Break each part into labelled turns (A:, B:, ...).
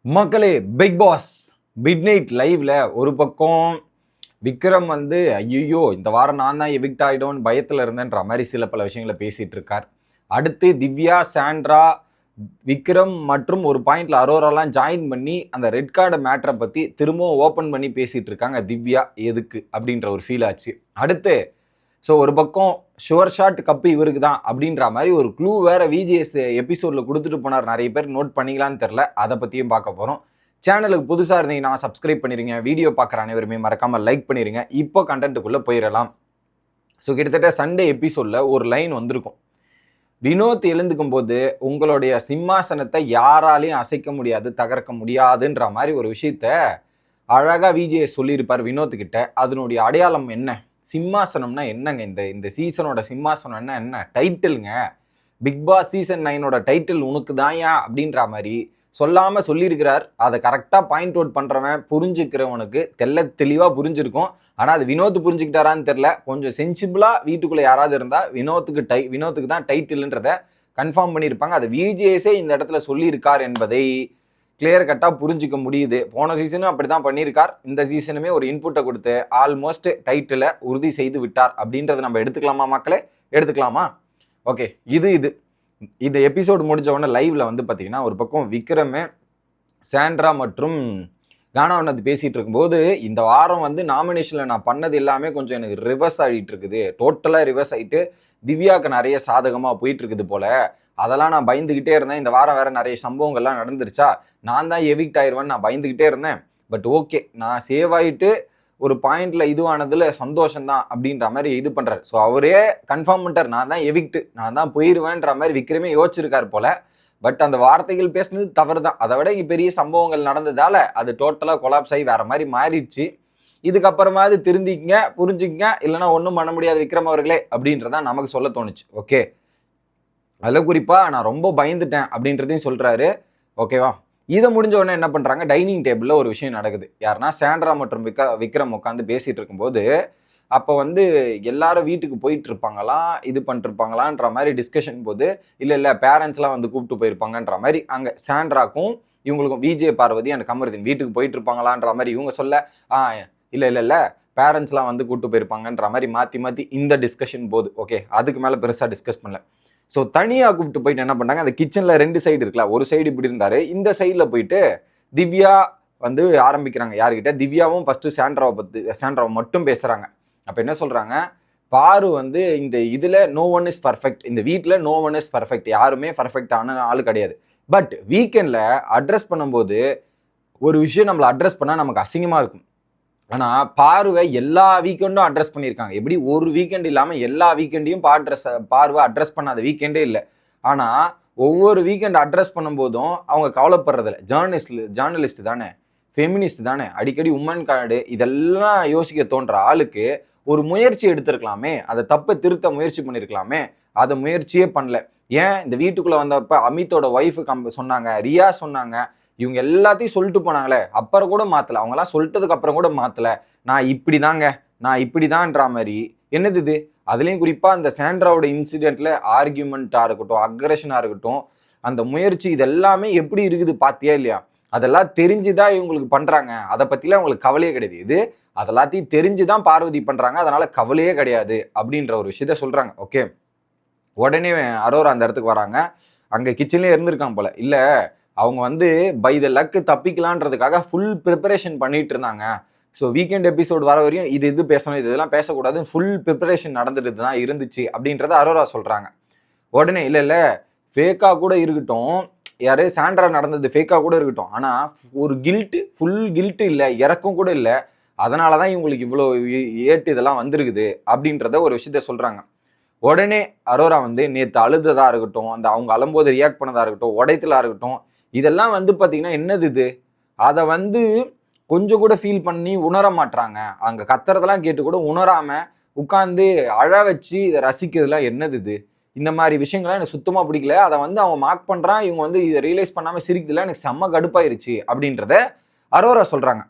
A: மக்களே, big pass mid night லைவ்ல ஒரு பக்கம் விக்ரம் வந்து ஐயோ இந்த வாரம் நான் தான் எவிக்ட் ஆகிடும்னு பயத்தில் இருந்தேன்ற மாதிரி சில பல விஷயங்களை பேசிட்டு இருக்கார். அடுத்து திவ்யா, சாண்ட்ரா, விக்ரம் மற்றும் ஒரு பாயிண்ட்ல அரோராலாம் ஜாயின் பண்ணி அந்த ரெட் கார்டு மேட்டரை பத்தி திரும்பவும் ஓப்பன் பண்ணி பேசிட்டு இருக்காங்க. திவ்யா எதுக்கு அப்படின்ற ஒரு ஃபீல் ஆச்சு. அடுத்து ஸோ ஒரு பக்கம் ஷுவர் ஷாட் கப்பு இவருக்கு தான் அப்படின்ற மாதிரி ஒரு க்ளூ வேற விஜிஎஸ் எபிசோடில் கொடுத்துட்டு போனார். நிறைய பேர் நோட் பண்ணிக்கலான்னு தெரில, அதை பற்றியும் பார்க்க போகிறோம். சேனலுக்கு புதுசாக இருந்தீங்கன்னா சப்ஸ்கிரைப் பண்ணிடுங்க. வீடியோ பார்க்குற அனைவருமே மறக்காமல் லைக் பண்ணிடுங்க. இப்போ கண்டென்ட்டுக்குள்ளே போயிடலாம். ஸோ கிட்டத்தட்ட சண்டே எபிசோடில் ஒரு லைன் வந்திருக்கும். வினோத் எழுந்துக்கும் போது உங்களுடைய சிம்மாசனத்தை யாராலையும் அசைக்க முடியாது, தகர்க்க முடியாதுன்ற மாதிரி ஒரு விஷயத்த அழகாக விஜிஎஸ் சொல்லியிருப்பார் வினோத்துக்கிட்ட. அதனுடைய அடையாளம் என்ன? சிம்மாசனம்னா என்னங்க? இந்த சீசனோட சிம்மாசனம்னா என்ன? டைட்டிலுங்க. பிக் பாஸ் சீசன் 9ஓட டைட்டில் உனக்கு தாயா அப்படின்ற மாதிரி சொல்லாமல் சொல்லியிருக்கிறார். அதை கரெக்டாக பாயிண்ட் அவுட் பண்ணுறவன், புரிஞ்சுக்கிறவனுக்கு தெளிவாக புரிஞ்சிருக்கும். ஆனால் அது வினோத் புரிஞ்சுக்கிட்டாரான்னு தெரில. கொஞ்சம் சென்சிபிளாக வீட்டுக்குள்ளே யாராவது இருந்தால் வினோத்துக்கு தான் டைட்டில்ன்றதை கன்ஃபார்ம் பண்ணியிருப்பாங்க. அதை விஜிஎஸே இந்த இடத்துல சொல்லியிருக்கார் என்பதை கிளியர் கட்டாக புரிஞ்சிக்க முடியுது. போன சீசனும் அப்படி தான் பண்ணியிருக்கார். இந்த சீசனுமே ஒரு இன்புட்டை கொடுத்து ஆல்மோஸ்ட் டைட்டிலை உறுதி செய்து விட்டார் அப்படின்றத நம்ம எடுத்துக்கலாமா மக்களே? எடுத்துக்கலாமா? ஓகே, இந்த எபிசோடு முடிஞ்ச உடனே லைவ்ல வந்து பார்த்தீங்கன்னா ஒரு பக்கம் விக்ரமே, சாண்ட்ரா மற்றும் கானாவனது பேசிகிட்டு இருக்கும்போது இந்த வாரம் வந்து நாமினேஷனில் நான் பண்ணது எல்லாமே கொஞ்சம் எனக்கு ரிவர்ஸ் ஆகிட்டு இருக்குது. டோட்டலாக ரிவர்ஸ் ஆகிட்டு திவ்யாவுக்கு நிறைய சாதகமாக போயிட்டு இருக்குது போல. அதெல்லாம் நான் பயந்துக்கிட்டே இருந்தேன். இந்த வாரம் வேற நிறைய சம்பவங்கள்லாம் நடந்துருச்சா, நான் தான் எவிக்ட் ஆயிடுவேன்னு நான் பயந்துக்கிட்டே இருந்தேன். பட் ஓகே, நான் சேவ் ஆகிட்டு ஒரு பாயிண்ட்ல இதுவானதுல சந்தோஷம்தான் அப்படின்ற மாதிரி இது பண்றாரு. ஸோ அவரே கன்ஃபார்ம் பண்ணிட்டார், நான் தான் எவிக்ட், நான் தான் போயிடுவேன்ற மாதிரி விக்ரமே யோசிச்சிருக்காரு போல. பட் அந்த வார்த்தைகள் பேசுனது தவறு தான். அதை விட இங்கே பெரிய சம்பவங்கள் நடந்ததால அது டோட்டலாக கொலாப்ஸ் ஆகி வேற மாதிரி மாறிடுச்சு. இதுக்கப்புறமா அது திருந்திக்கங்க, புரிஞ்சுக்கங்க, இல்லைன்னா ஒன்றும் பண்ண முடியாது விக்ரம் அவர்களே அப்படின்றதான் நமக்கு சொல்ல தோணுச்சு. ஓகே, அதில் குறிப்பாக நான் ரொம்ப பயந்துட்டேன் அப்படின்றதையும் சொல்கிறாரு. ஓகேவா? இதை முடிஞ்ச உடனே என்ன பண்ணுறாங்க, டைனிங் டேபிளில் ஒரு விஷயம் நடக்குது. யாருன்னா சாண்ட்ரா மற்றும் விக்ரம் உட்காந்து பேசிகிட்டு இருக்கும்போது அப்போ வந்து எல்லாரும் வீட்டுக்கு போயிட்டு இருப்பாங்களாம், இது பண்ணிருப்பாங்களான்ற மாதிரி டிஸ்கஷன் போது, இல்லை பேரண்ட்ஸ்லாம் வந்து கூப்பிட்டு போயிருப்பாங்கன்ற மாதிரி அங்கே சாண்ட்ராக்கும் இவங்களுக்கும் விஜய், பார்வதி அண்ட் கமருதீன் வீட்டுக்கு போயிட்டு இருப்பாங்களான்ற மாதிரி இவங்க சொல்ல, இல்லை பேரண்ட்ஸ்லாம் வந்து கூப்பிட்டு போயிருப்பாங்கன்ற மாதிரி மாற்றி இந்த டிஸ்கஷன் போது. ஓகே, அதுக்கு மேலே பெருசாக டிஸ்கஸ் பண்ணல. ஸோ தனியாக கூப்பிட்டு போயிட்டு என்ன பண்ணாங்க, அந்த கிச்சனில் 2 சைடு இருக்குல்ல, ஒரு சைடு இப்படி இருந்தார், இந்த சைடில் போயிட்டு திவ்யா வந்து ஆரம்பிக்கிறாங்க. யாருக்கிட்ட? திவ்யாவும் ஃபஸ்ட்டு சாண்ட்ராவை மட்டும் பேசுகிறாங்க. அப்போ என்ன சொல்கிறாங்க, பாரு வந்து இந்த இதில் நோ ஒன் இஸ் பர்ஃபெக்ட், இந்த வீட்டில் நோ ஒன் இஸ் பர்ஃபெக்ட், யாருமே பர்ஃபெக்டான ஆள் கிடையாது. பட் வீக்கெண்டில் அட்ரஸ் பண்ணும்போது ஒரு விஷயம் நம்மளை அட்ரஸ் பண்ணால் நமக்கு அசிங்கமாக இருக்கும். ஆனால் பார்வை எல்லா வீக்கெண்டும் அட்ரஸ் பண்ணியிருக்காங்க. எப்படி ஒரு வீக்கெண்ட் இல்லாமல் எல்லா வீக்கெண்டையும் பார்வை அட்ரஸ் பண்ணாத வீக்கெண்டே இல்லை. ஆனால் ஒவ்வொரு வீக்கெண்ட் அட்ரஸ் பண்ணும்போதும் அவங்க கவலைப்படுறதில்ல. ஜேர்னலிஸ்ட் தானே, ஃபெமினிஸ்ட் தானே, அடிக்கடி உமன் கார்டு இதெல்லாம் யோசிக்க தோன்ற ஆளுக்கு ஒரு முயற்சி எடுத்திருக்கலாமே, அதை தப்பை திருத்த முயற்சி பண்ணியிருக்கலாமே, அதை முயற்சியே பண்ணல. ஏன் இந்த வீட்டுக்குள்ளே வந்தப்போ அமித்தோட ஒய்ஃபு சொன்னாங்க, ரியா சொன்னாங்க, இவங்க எல்லாத்தையும் சொல்லிட்டு போனாங்களே, அப்புறம் கூட மாற்றலை. அவங்களாம் சொல்லிட்டதுக்கு அப்புறம் கூட மாற்றலை. நான் இப்படி தான்ன்ற மாதிரி என்னது இது? அதுலேயும் குறிப்பாக அந்த சாண்ட்ராவோட இன்சிடெண்ட்டில் ஆர்கியூமெண்ட்டாக இருக்கட்டும், அக்ரெஷனாக இருக்கட்டும், அந்த முயற்சி இதெல்லாமே எப்படி இருக்குது பார்த்தியா இல்லையா? அதெல்லாம் தெரிஞ்சுதான் இவங்களுக்கு பண்ணுறாங்க. அதை பற்றிலாம் அவங்களுக்கு கவலையே கிடையாது. இது அதெல்லாத்தையும் தெரிஞ்சுதான் பார்வதி பண்ணுறாங்க, அதனால கவலையே கிடையாது அப்படின்ற ஒரு விஷயத்த சொல்கிறாங்க. ஓகே, உடனே அரோரா அந்த இடத்துக்கு வராங்க. அங்கே கிச்சன்லேயே இருந்திருக்காங்க போல. இல்லை, அவங்க வந்து பை த லக்கு தப்பிக்கலான்றதுக்காக ஃபுல் ப்ரிப்பரேஷன் பண்ணிட்டு இருந்தாங்க. ஸோ வீக்கெண்ட் எபிசோடு வர வரையும் இது பேசணும், இதெல்லாம் பேசக்கூடாதுன்னு ஃபுல் ப்ரிப்பரேஷன் நடந்துட்டு தான் இருந்துச்சு அப்படின்றத அரோரா சொல்கிறாங்க. உடனே இல்லை ஃபேக்காக கூட இருக்கட்டும், யாரு சாண்ட்ரா நடந்தது ஃபேக்காக கூட இருக்கட்டும், ஆனால் ஒரு ஃபுல் கில்ட்டு இல்லை, இறக்கம் கூட இல்லை, அதனால தான் இவங்களுக்கு இவ்வளோ ஏட்டு இதெல்லாம் வந்திருக்குது அப்படின்றத ஒரு விஷயத்த சொல்கிறாங்க. உடனே அரோரா வந்து நேற்று அழுததாக இருக்கட்டும், அந்த அவங்க அழும்போது ரியாக்ட் பண்ணதாக இருக்கட்டும், உடைத்தலாக இருக்கட்டும், இதெல்லாம் வந்து பார்த்தீங்கன்னா என்னது இது? அதை வந்து கொஞ்சம் கூட ஃபீல் பண்ணி உணர மாட்டாங்க. அங்கே கத்துறதெல்லாம் கேட்டு கூட உணராமல் உட்காந்து அழ வச்சு இதை ரசிக்கிறதுலாம் என்னது இது? இந்த மாதிரி விஷயங்கள்லாம் எனக்கு சுத்தமாக பிடிக்கல. அதை வந்து அவன் மார்க் பண்ணுறான், இவங்க வந்து இதை ரியலைஸ் பண்ணாமல் சிரிக்கிறதுலாம் எனக்கு செம்ம கடுப்பாயிருச்சு அப்படின்றத அரோரா சொல்கிறாங்க.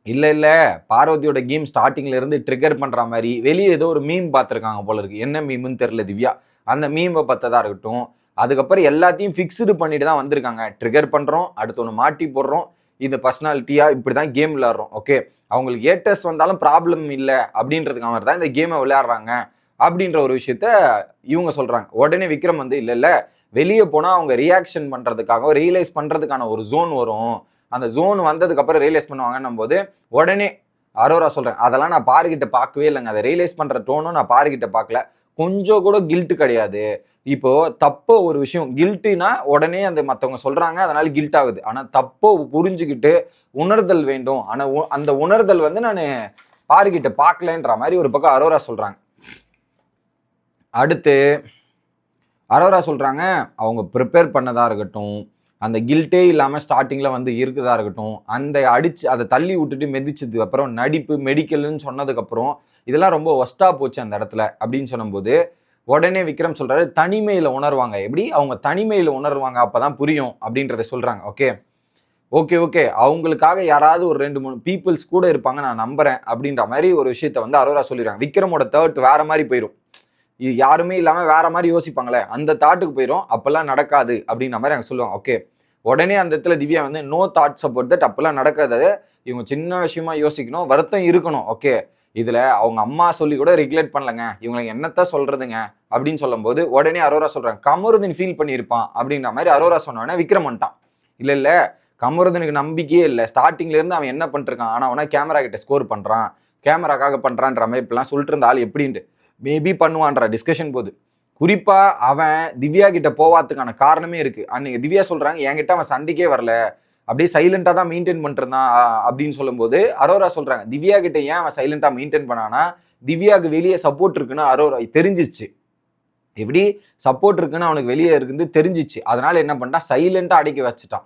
A: இல்லை பார்வதியோட கேம் ஸ்டார்டிங்ல இருந்து ட்ரிகர் பண்ணுற மாதிரி வெளியே ஏதோ ஒரு மீம் பார்த்துருக்காங்க போல இருக்கு. என்ன மீம்னு தெரியல திவ்யா. அந்த மீமை பார்த்ததா இருக்கட்டும், அதுக்கப்புறம் எல்லாத்தையும் ஃபிக்ஸ்டு பண்ணிட்டு தான் வந்திருக்காங்க. ட்ரிகர் பண்ணுறோம், அடுத்து ஒன்று மாட்டி போடுறோம், இந்த பர்சனாலிட்டியாக இப்படி தான் கேம் விளையாடுறோம். ஓகே, அவங்களுக்கு ஏட்டஸ் வந்தாலும் ப்ராப்ளம் இல்லை அப்படின்றதுக்கு மாதிரி தான் இந்த கேமை விளையாடுறாங்க அப்படின்ற ஒரு விஷயத்த இவங்க சொல்கிறாங்க. உடனே விக்ரம் வந்து இல்லை வெளியே போனால் அவங்க ரியாக்ஷன் பண்ணுறதுக்காக ரியலைஸ் பண்ணுறதுக்கான ஒரு ஜோன் வரும், அந்த ஜோன் வந்ததுக்கப்புறம் ரியலைஸ் பண்ணுவாங்கன்னும் போது உடனே அரோரா சொல்கிறேன், அதெல்லாம் நான் பாருகிட்ட பார்க்கவே இல்லைங்க, அதை ரியலைஸ் பண்ணுற டோனும் நான் பாருகிட்ட பார்க்கல, கொஞ்சம் கூட கில்ட்டு கிடையாது. இப்போ தப்போ ஒரு விஷயம் கில்ட்டுனா உடனே அந்த மற்றவங்க சொல்றாங்க அதனால கில்ட் ஆகுது. ஆனா தப்போ புரிஞ்சுக்கிட்டு உணர்தல் வேண்டும். ஆனா அந்த உணர்தல் வந்து நான் பாருகிட்ட பார்க்கலன்ற மாதிரி ஒரு பக்கம் அரோரா சொல்றாங்க. அடுத்து அரோரா சொல்றாங்க அவங்க ப்ரிப்பேர் பண்ணதா இருக்கட்டும், அந்த கில்ட்டே இல்லாமல் ஸ்டார்டிங்கில் வந்து இருக்குதா இருக்கட்டும், அந்த அடிச்சு அதை தள்ளி விட்டுட்டு மெதிச்சதுக்கு அப்புறம் நடிப்பு மெடிக்கல்னு சொன்னதுக்கப்புறம் இதெல்லாம் ரொம்ப ஒஸ்ட்டாக போச்சு அந்த இடத்துல அப்படின்னு சொல்லும்போது உடனே விக்ரம் சொல்றாரு தனிமையில் உணர்வாங்க. எப்படி அவங்க தனிமையில் உணர்வாங்க அப்பதான் புரியும் அப்படின்றத சொல்றாங்க. ஓகே அவங்களுக்காக யாராவது ஒரு 2-3 பீப்புள்ஸ் கூட இருப்பாங்க நான் நம்புறேன் அப்படின்ற மாதிரி ஒரு விஷயத்த வந்து அரோரா சொல்லிடுறாங்க. விக்ரமோட தாட் வேற மாதிரி போயிடும், யாருமே இல்லாம வேற மாதிரி யோசிப்பாங்களே அந்த தாட்டுக்கு போயிடும், அப்பெல்லாம் நடக்காது அப்படின்ற மாதிரி அவங்க சொல்லுவாங்க. ஓகே, உடனே அந்த இடத்துல திவ்யா வந்து நோ தாட்ஸ் அபவுட் தட், அப்பெல்லாம் நடக்காது, இவங்க சின்ன விஷயமா யோசிக்கணும், வருத்தம் இருக்கணும். ஓகே, இதுல அவங்க அம்மா சொல்லி கூட ரெகுலேட் பண்ணலங்க, இவங்களுக்கு என்னத்த சொல்றதுங்க அப்படின்னு சொல்லும் போது உடனே அரோரா சொல்றாங்க கமருதீன் ஃபீல் பண்ணியிருப்பான் அப்படின்ற மாதிரி அரோரா சொன்னோடனே விக்ரம் வந்துட்டான். இல்ல கமருதனுக்கு நம்பிக்கையே இல்லை, ஸ்டார்டிங்ல இருந்து அவன் என்ன பண்ணிருக்கான், ஆனா அவனா கேமரா கிட்ட ஸ்கோர் பண்றான், கேமராக்காக பண்றான்ற மாதிரி இப்பெல்லாம் சொல்லிட்டு இருந்த ஆள் எப்படின்ட்டு மேபி பண்ணுவான்ற டிஸ்கஷன் போது குறிப்பா அவன் திவ்யா கிட்ட போவாதுக்கான காரணமே இருக்கு. அன்னைக்கு திவ்யா சொல்றாங்க என்கிட்ட அவன் சண்டைக்கே வரல, அப்படியே சைலண்டா தான் மெயின்டைன் பண்ணிருந்தான் அப்படின்னு சொல்லும்போது அரோரா சொல்றாங்க திவ்யா கிட்ட ஏன் அவன் சைலண்டா மெயின்டைன் பண்ணானா திவ்யாவுக்கு வெளியே சப்போர்ட் இருக்குன்னு அரோரா தெரிஞ்சிச்சு, எப்படி சப்போர்ட் இருக்குன்னு அவனுக்கு வெளியே இருக்குது தெரிஞ்சிச்சு, அதனால என்ன பண்ணிட்டான் சைலண்டா அடக்கி வச்சுட்டான்.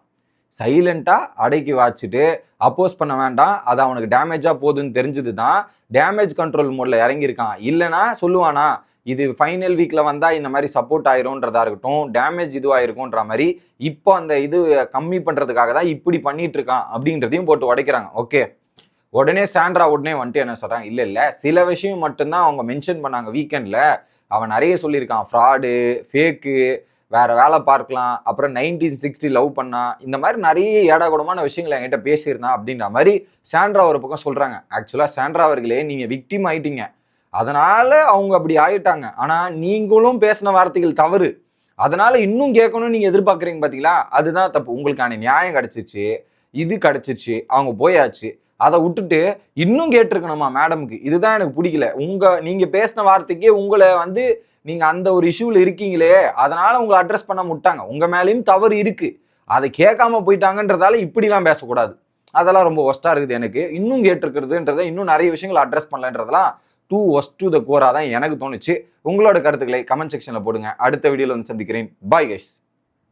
A: சைலண்டா அடக்கி வச்சுட்டு அப்போஸ் பண்ண வேண்டாம், அது அவனுக்கு டேமேஜா போகுதுன்னு தெரிஞ்சது தான் டேமேஜ் கண்ட்ரோல் மோட்ல இறங்கியிருக்கான். இல்லைன்னா சொல்லுவானா இது ஃபைனல் வீக்ல வந்தா இந்த மாதிரி சப்போர்ட் ஆயிரும்ன்றதா இருக்கட்டும், டேமேஜ் இதுவாயிருக்கும்ன்ற மாதிரி இப்போ அந்த இது கம்மி பண்றதுக்காக தான் இப்படி பண்ணிட்டு இருக்கான் அப்படின்றதையும் போட்டு உடைக்கிறாங்க. ஓகே, உடனே சாண்ட்ரா உடனே வந்துட்டு என்ன சொல்றாங்க, இல்ல சில விஷயம் மட்டும்தான் அவங்க மென்ஷன் பண்ணாங்க வீக்கெண்ட்ல, அவன் நிறைய சொல்லியிருக்கான் ஃப்ராடு ஃபேக்கு வேற வேலை பார்க்கலாம், அப்புறம் 1960 லவ் பண்ணா, இந்த மாதிரி நிறைய ஏடாகூடமான விஷயங்களை என்கிட்ட பேசியிருந்தான் அப்படின்ற மாதிரி சாண்ட்ரா ஒரு பக்கம் சொல்றாங்க. ஆக்சுவலா சாண்ட்ரா அவர்களே நீங்க விக்டிம் ஆயிட்டீங்க, அதனால அவங்க அப்படி ஆயிட்டாங்க, ஆனா நீங்களும் பேசின வார்த்தைகள் தவறு, அதனால இன்னும் கேட்கணும்னு நீங்க எதிர்பார்க்குறீங்க பாத்தீங்களா, அதுதான் தப்பு. உங்களுக்கான நியாயம் கிடைச்சிச்சு, இது கிடைச்சிச்சு, அவங்க போயாச்சு, அதை விட்டுட்டு இன்னும் கேட்டிருக்கணுமா மேடமுக்கு, இதுதான் எனக்கு பிடிக்கல. நீங்க பேசின வார்த்தைக்கே உங்களை வந்து நீங்க அந்த ஒரு இஷ்யூல இருக்கீங்களே அதனால உங்களை அட்ரஸ் பண்ண முட்டாங்க, உங்க மேலேயும் தவறு இருக்கு, அதை கேட்காம போயிட்டாங்கன்றதால இப்படிலாம் பேசக்கூடாது, அதெல்லாம் ரொம்ப ஒஸ்டா இருக்குது. எனக்கு இன்னும் கேட்டிருக்கிறதுன்றதை இன்னும் நிறைய விஷயங்கள் அட்ரஸ் பண்ணலன்றதெல்லாம் டூ ஒஸ்ட் டு த கோரா தான் எனக்கு தோணுச்சு. உங்களோட கருத்துக்களை கமெண்ட் செக்ஷன்ல போடுங்க. அடுத்த வீடியோல வந்து சந்திக்கிறேன். Bye guys.